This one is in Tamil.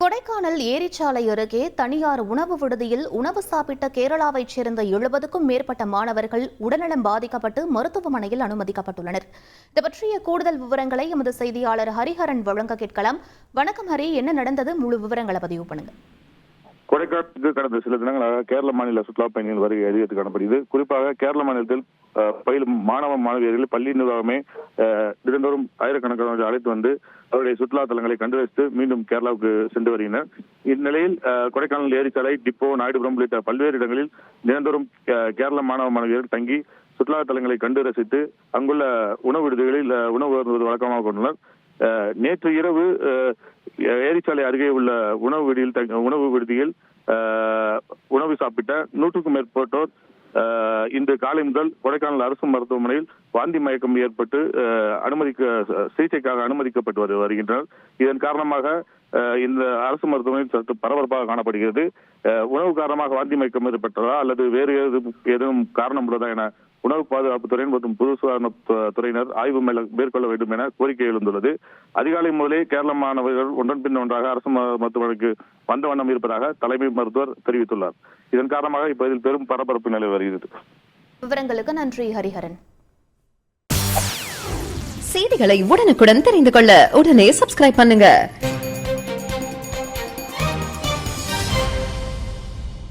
கொடைக்கானல் ஏரிச்சாலை அருகே தனியார் உணவு விடுதியில் உணவு சாப்பிட்ட கேரளாவைச் சேர்ந்த 70க்கும் மேற்பட்ட மாணவர்கள் உடல்நலம் பாதிக்கப்பட்டு மருத்துவமனையில் அனுமதிக்கப்பட்டுள்ளனர். இது பற்றிய கூடுதல் விவரங்களை எமது செய்தியாளர் ஹரிஹரன் வழங்க கேட்கலாம். வணக்கம் ஹரி, என்ன நடந்தது? முழு விவரங்களை பதிவு பண்ணுங்க. கொடைக்கானலுக்கு கடந்த சில தினங்களாக கேரள மாநில சுற்றுலா பயணிகள் வருகை அதிகரித்து காணப்படுகிறது. குறிப்பாக கேரள மாநிலத்தில் பயிலும் மாணவ மாணவியர்கள் பள்ளி நிர்வாகமே தினந்தோறும் ஆயிரக்கணக்கான அழைத்து வந்து அவருடைய சுற்றுலா தலங்களை கண்டு ரசித்து மீண்டும் கேரளாவுக்கு சென்று வருகின்றனர். இந்நிலையில் கொடைக்கானல் ஏரிச்சாலை, டிப்போ, நாயுடுபுரம் உள்ளிட்ட பல்வேறு இடங்களில் தினந்தோறும் கேரள மாணவ மாணவியர்கள் தங்கி சுற்றுலா தலங்களை கண்டு ரசித்து அங்குள்ள உணவு விடுதிகளில் உணவு வருவது வழக்கமாக கொண்டுள்ளனர். நேற்று இரவு ஏரிச்சாலை அருகே உள்ள உணவு விடுதியில் உணவு சாப்பிட்ட 100க்கும் மேற்பட்டோர் இன்று காலை முதல் கொடைக்கானல் அரசு மருத்துவமனையில் வாந்தி மயக்கம் ஏற்பட்டு சிகிச்சைக்காக அனுமதிக்கப்பட்டு வருகின்றனர். இதன் காரணமாக இந்த அரசு மருத்துவமனையில் சற்று பரபரப்பாக காணப்படுகிறது. உணவு காரணமாக வாந்தி மயக்கம் ஏற்பட்டதா அல்லது வேறு ஏதும் காரணம் உள்ளதா என உணவு பாதுகாப்பு துறை மற்றும் பொது சுகாதார துறையினர் ஆய்வு மேற்கொள்ள வேண்டும் என கோரிக்கை எழுந்துள்ளது. அதிகாலை முதலே கேரள மாணவர்கள் ஒன்றன் பின் ஒன்றாக அரசு மருத்துவமனைக்கு வந்த வண்ணம் இருப்பதாக தலைமை மருத்துவர் தெரிவித்துள்ளார். இதன் காரணமாக இப்போதில் பெரும் பரபரப்பு நிலை வருகிறது. விவரங்களுக்கு நன்றி ஹரிஹரன். செய்திகளை உடனுக்குடன் தெரிந்து கொள்ள உடனே சப்ஸ்கிரைப் பண்ணுங்க.